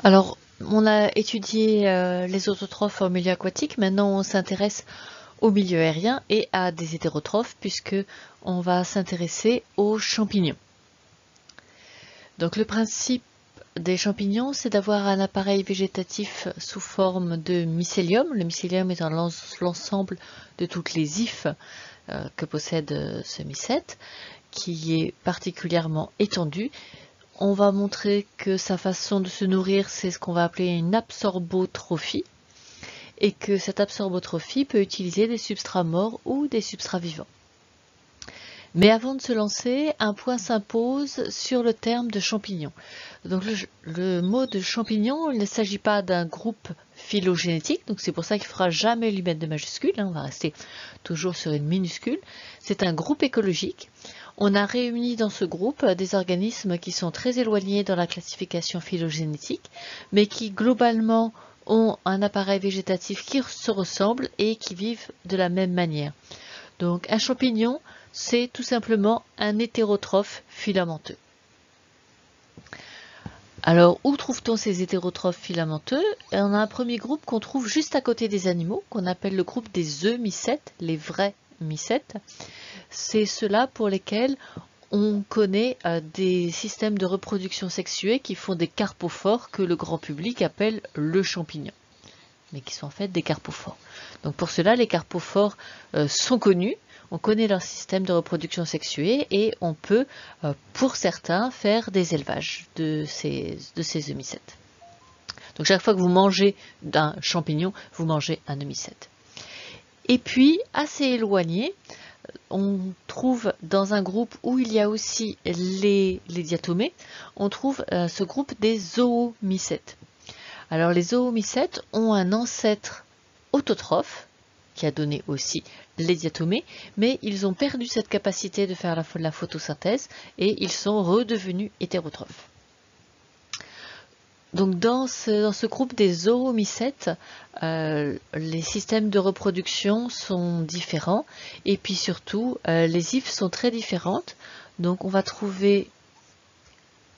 Alors, on a étudié les autotrophes en milieu aquatique. Maintenant, on s'intéresse au milieu aérien et à des hétérotrophes puisque on va s'intéresser aux champignons. Donc, le principe des champignons, c'est d'avoir un appareil végétatif sous forme de mycélium. Le mycélium étant l'ensemble de toutes les hyphes que possède ce mycète, qui est particulièrement étendu. On va montrer que sa façon de se nourrir, c'est ce qu'on va appeler une absorbotrophie, et que cette absorbotrophie peut utiliser des substrats morts ou des substrats vivants. Mais avant de se lancer, un point s'impose sur le terme de champignon. Donc le mot de champignon, il ne s'agit pas d'un groupe phylogénétique, donc c'est pour ça qu'il ne faudra jamais lui mettre de majuscule, on va rester toujours sur une minuscule. C'est un groupe écologique. On a réuni dans ce groupe des organismes qui sont très éloignés dans la classification phylogénétique, mais qui globalement ont un appareil végétatif qui se ressemble et qui vivent de la même manière. Donc un champignon, c'est tout simplement un hétérotrophe filamenteux. Alors, où trouve-t-on ces hétérotrophes filamenteux? On a un premier groupe qu'on trouve juste à côté des animaux, qu'on appelle le groupe des eumycètes, les vrais mycètes. C'est ceux-là pour lesquels on connaît des systèmes de reproduction sexuée qui font des carpophores que le grand public appelle le champignon, mais qui sont en fait des carpophores. Donc pour cela, les carpophores sont connus. On connaît leur système de reproduction sexuée et on peut, pour certains, faire des élevages de ces eumycètes. Donc chaque fois que vous mangez d'un champignon, vous mangez un eumycète. Et puis, assez éloigné, on trouve dans un groupe où il y a aussi les diatomées, on trouve ce groupe des zoomycètes. Alors les zoomycètes ont un ancêtre autotrophe, qui a donné aussi les diatomées, mais ils ont perdu cette capacité de faire la photosynthèse et ils sont redevenus hétérotrophes. Donc dans ce groupe des zoomycètes, les systèmes de reproduction sont différents et puis surtout les hyphes sont très différentes. Donc on va trouver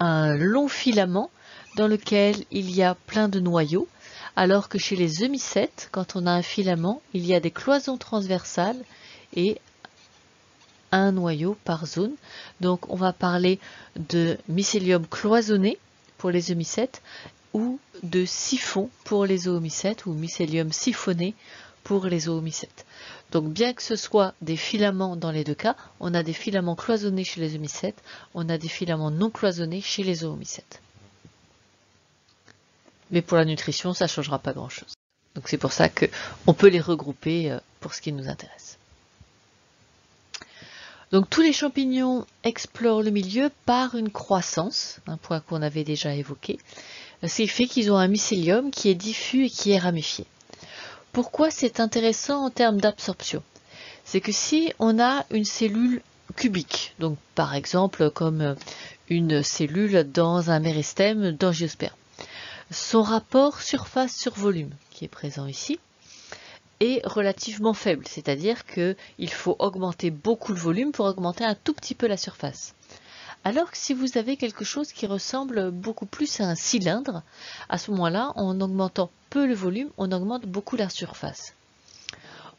un long filament dans lequel il y a plein de noyaux, alors que chez les eumycètes, quand on a un filament, il y a des cloisons transversales et un noyau par zone. Donc on va parler de mycélium cloisonné pour les eumycètes ou de siphon pour les zoomycètes ou mycélium siphonné pour les zoomycètes. Donc bien que ce soit des filaments dans les deux cas, on a des filaments cloisonnés chez les eumycètes, on a des filaments non cloisonnés chez les zoomycètes. Mais pour la nutrition, ça ne changera pas grand-chose. Donc c'est pour ça qu'on peut les regrouper pour ce qui nous intéresse. Donc tous les champignons explorent le milieu par une croissance, un point qu'on avait déjà évoqué. Ce qui fait qu'ils ont un mycélium qui est diffus et qui est ramifié. Pourquoi c'est intéressant en termes d'absorption? C'est que si on a une cellule cubique, donc par exemple comme une cellule dans un méristème d'angiosperme, son rapport surface sur volume, qui est présent ici, est relativement faible, c'est-à-dire qu'il faut augmenter beaucoup le volume pour augmenter un tout petit peu la surface. Alors que si vous avez quelque chose qui ressemble beaucoup plus à un cylindre, à ce moment-là, en augmentant peu le volume, on augmente beaucoup la surface.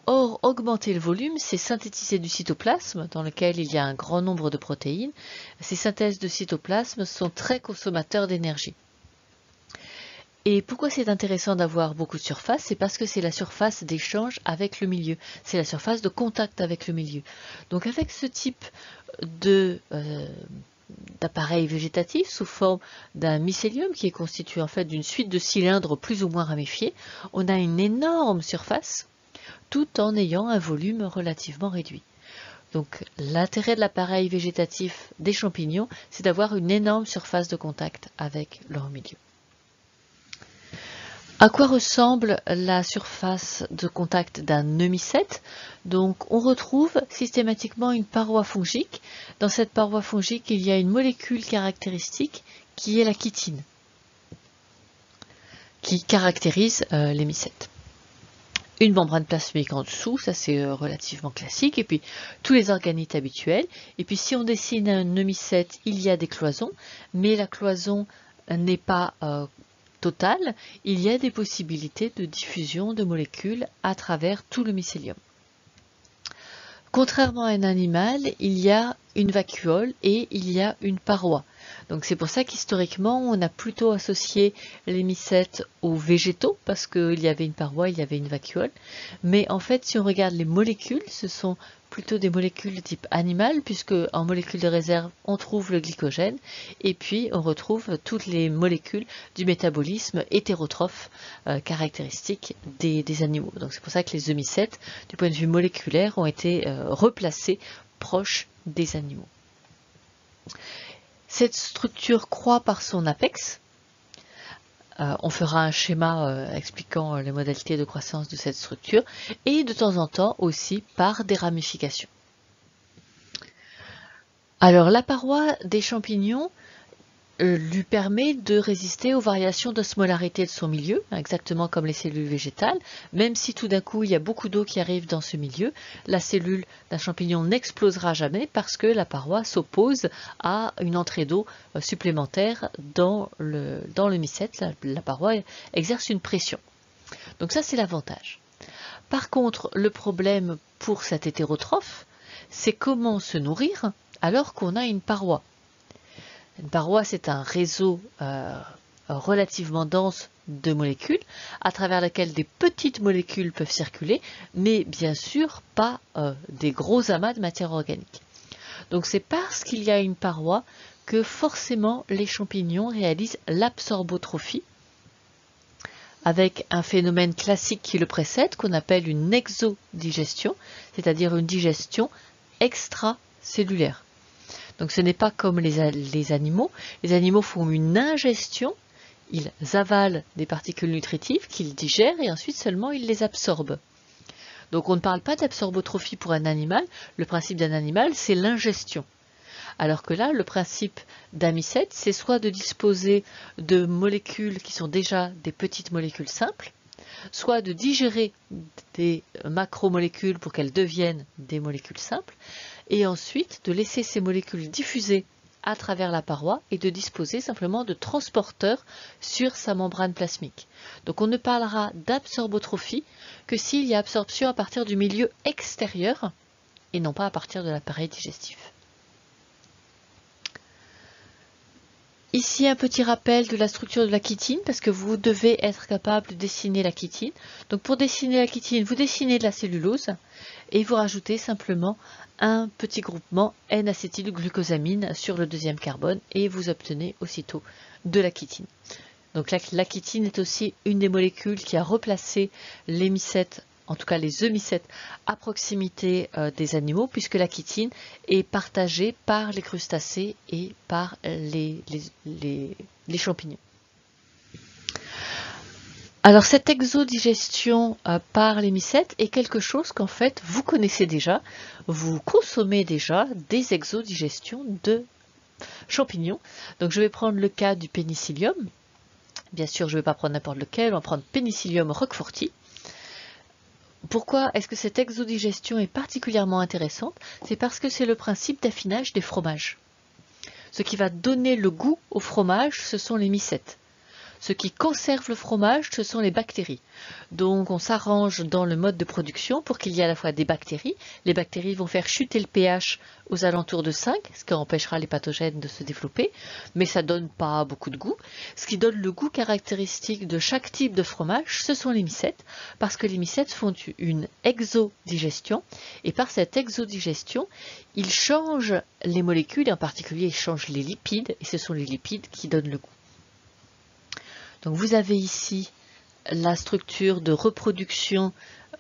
Or, augmenter le volume, c'est synthétiser du cytoplasme, dans lequel il y a un grand nombre de protéines. Ces synthèses de cytoplasme sont très consommateurs d'énergie. Et pourquoi c'est intéressant d'avoir beaucoup de surface? C'est parce que c'est la surface d'échange avec le milieu, c'est la surface de contact avec le milieu. Donc avec ce type d'appareil végétatif sous forme d'un mycélium qui est constitué en fait d'une suite de cylindres plus ou moins ramifiés, on a une énorme surface tout en ayant un volume relativement réduit. Donc l'intérêt de l'appareil végétatif des champignons, c'est d'avoir une énorme surface de contact avec leur milieu. À quoi ressemble la surface de contact d'un eumycète? Donc on retrouve systématiquement une paroi fongique. Dans cette paroi fongique, il y a une molécule caractéristique qui est la chitine, qui caractérise les mycètes. Une membrane plasmique en dessous, ça c'est relativement classique, et puis tous les organites habituels. Et puis si on dessine un eumycète, il y a des cloisons, mais la cloison n'est pas totale, il y a des possibilités de diffusion de molécules à travers tout le mycélium. Contrairement à un animal, il y a une vacuole et il y a une paroi. Donc c'est pour ça qu'historiquement, on a plutôt associé les mycètes aux végétaux, parce qu'il y avait une paroi, il y avait une vacuole. Mais en fait, si on regarde les molécules, ce sont plutôt des molécules de type animal, puisque en molécules de réserve, on trouve le glycogène, et puis on retrouve toutes les molécules du métabolisme hétérotrophe caractéristique des animaux. Donc c'est pour ça que les eumycètes, du point de vue moléculaire, ont été replacés proches des animaux. Cette structure croît par son apex. On fera un schéma expliquant les modalités de croissance de cette structure et de temps en temps aussi par des ramifications. Alors la paroi des champignons lui permet de résister aux variations d'osmolarité de son milieu, exactement comme les cellules végétales. Même si tout d'un coup il y a beaucoup d'eau qui arrive dans ce milieu, la cellule d'un champignon n'explosera jamais parce que la paroi s'oppose à une entrée d'eau supplémentaire dans le mycète. La paroi exerce une pression. Donc ça, c'est l'avantage. Par contre, le problème pour cet hétérotrophe, c'est comment se nourrir alors qu'on a une paroi. Une paroi, c'est un réseau relativement dense de molécules à travers lequel des petites molécules peuvent circuler, mais bien sûr pas des gros amas de matière organique. Donc c'est parce qu'il y a une paroi que forcément les champignons réalisent l'absorbotrophie avec un phénomène classique qui le précède qu'on appelle une exodigestion, c'est-à-dire une digestion extracellulaire. Donc ce n'est pas comme les animaux. Les animaux font une ingestion, ils avalent des particules nutritives qu'ils digèrent et ensuite seulement ils les absorbent. Donc on ne parle pas d'absorbotrophie pour un animal. Le principe d'un animal, c'est l'ingestion. Alors que là, le principe d'un mycète, c'est soit de disposer de molécules qui sont déjà des petites molécules simples, soit de digérer des macromolécules pour qu'elles deviennent des molécules simples, et ensuite de laisser ces molécules diffuser à travers la paroi et de disposer simplement de transporteurs sur sa membrane plasmique. Donc on ne parlera d'absorbotrophie que s'il y a absorption à partir du milieu extérieur et non pas à partir de l'appareil digestif. Ici, un petit rappel de la structure de la chitine, parce que vous devez être capable de dessiner la chitine. Donc pour dessiner la chitine, vous dessinez de la cellulose et vous rajoutez simplement un petit groupement N-acétylglucosamine sur le deuxième carbone et vous obtenez aussitôt de la chitine. Donc la chitine est aussi une des molécules qui a replacé les mycètes, en tout cas les eumycètes, à proximité des animaux, puisque la chitine est partagée par les crustacés et par les champignons. Alors cette exodigestion par les mycètes est quelque chose qu'en fait vous connaissez déjà, vous consommez déjà des exodigestions de champignons. Donc je vais prendre le cas du pénicillium. Bien sûr, je ne vais pas prendre n'importe lequel, on va prendre Pénicillium roqueforti. Pourquoi est-ce que cette exodigestion est particulièrement intéressante? C'est parce que c'est le principe d'affinage des fromages. Ce qui va donner le goût au fromage, ce sont les mycètes. Ce qui conserve le fromage, ce sont les bactéries. Donc on s'arrange dans le mode de production pour qu'il y ait à la fois des bactéries. Les bactéries vont faire chuter le pH aux alentours de 5, ce qui empêchera les pathogènes de se développer, mais ça ne donne pas beaucoup de goût. Ce qui donne le goût caractéristique de chaque type de fromage, ce sont les mycètes, parce que les mycètes font une exodigestion, et par cette exodigestion, ils changent les molécules, et en particulier ils changent les lipides, et ce sont les lipides qui donnent le goût. Donc vous avez ici la structure de reproduction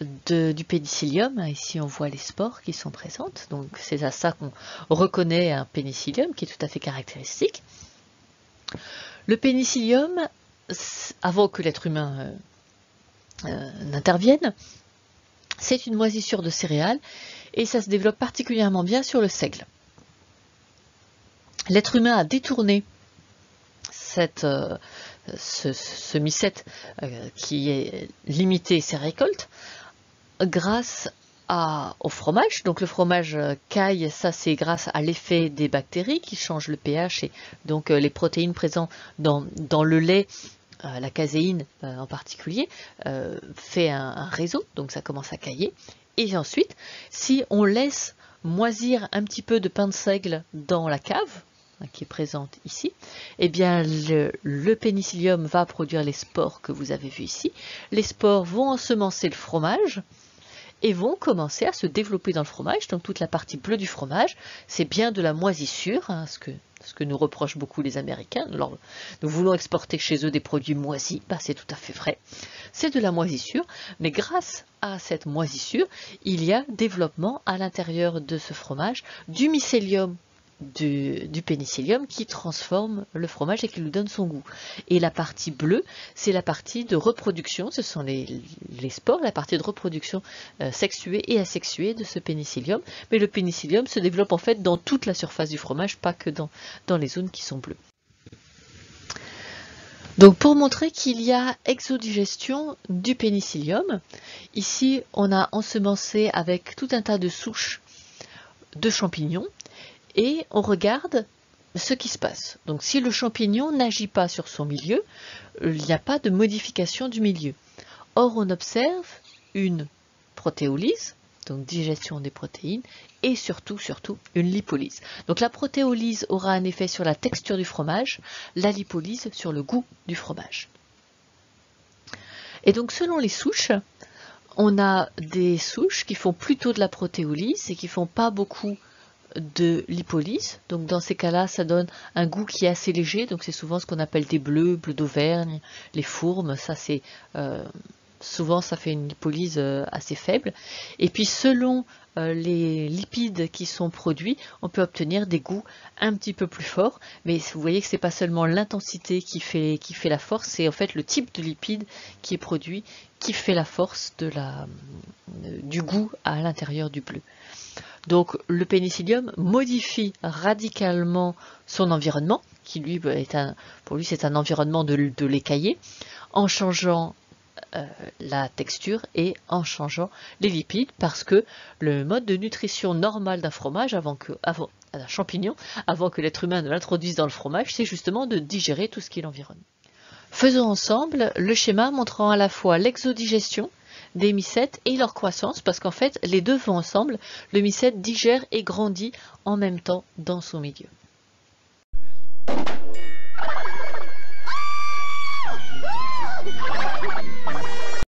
du pénicillium. Ici on voit les spores qui sont présentes. Donc c'est à ça qu'on reconnaît un pénicillium qui est tout à fait caractéristique. Le pénicillium, avant que l'être humain n'intervienne, c'est une moisissure de céréales et ça se développe particulièrement bien sur le seigle. L'être humain a détourné ce mycète qui est limité ses récoltes grâce au fromage. Donc le fromage caille, ça c'est grâce à l'effet des bactéries qui changent le pH et donc les protéines présentes dans le lait la caséine en particulier, fait un réseau, donc ça commence à cailler. Et ensuite, si on laisse moisir un petit peu de pain de seigle dans la cave, qui est présente ici, eh bien le pénicillium va produire les spores que vous avez vus ici. Les spores vont ensemencer le fromage et vont commencer à se développer dans le fromage. Donc toute la partie bleue du fromage, c'est bien de la moisissure, hein, ce que nous reprochent beaucoup les Américains. Alors, nous voulons exporter chez eux des produits moisis, bah, c'est tout à fait vrai. C'est de la moisissure, mais grâce à cette moisissure, il y a développement à l'intérieur de ce fromage du mycélium du pénicillium qui transforme le fromage et qui lui donne son goût. Et la partie bleue, c'est la partie de reproduction, ce sont les spores, la partie de reproduction sexuée et asexuée de ce pénicillium. Mais le pénicillium se développe en fait dans toute la surface du fromage, pas que dans les zones qui sont bleues. Donc pour montrer qu'il y a exodigestion du pénicillium, ici on a ensemencé avec tout un tas de souches de champignons et on regarde ce qui se passe. Donc si le champignon n'agit pas sur son milieu, il n'y a pas de modification du milieu. Or on observe une protéolyse, donc digestion des protéines, et surtout une lipolyse. Donc la protéolyse aura un effet sur la texture du fromage, la lipolyse sur le goût du fromage. Et donc selon les souches, on a des souches qui font plutôt de la protéolyse et qui font pas beaucoup de lipolyse. Donc dans ces cas-là, ça donne un goût qui est assez léger. Donc c'est souvent ce qu'on appelle des bleus d'Auvergne, les fourmes. Ça c'est souvent ça fait une lipolyse assez faible. Et puis selon les lipides qui sont produits, on peut obtenir des goûts un petit peu plus forts. Mais vous voyez que c'est pas seulement l'intensité qui fait la force, c'est en fait le type de lipide qui est produit qui fait la force du goût à l'intérieur du bleu. Donc le pénicillium modifie radicalement son environnement, qui lui pour lui c'est un environnement de l'écaillé, en changeant la texture et en changeant les lipides, parce que le mode de nutrition normal d'un fromage, d'un champignon, avant que l'être humain ne l'introduise dans le fromage, c'est justement de digérer tout ce qui l'environne. Faisons ensemble le schéma montrant à la fois l'exodigestion des mycètes et leur croissance, parce qu'en fait les deux vont ensemble, le mycète digère et grandit en même temps dans son milieu.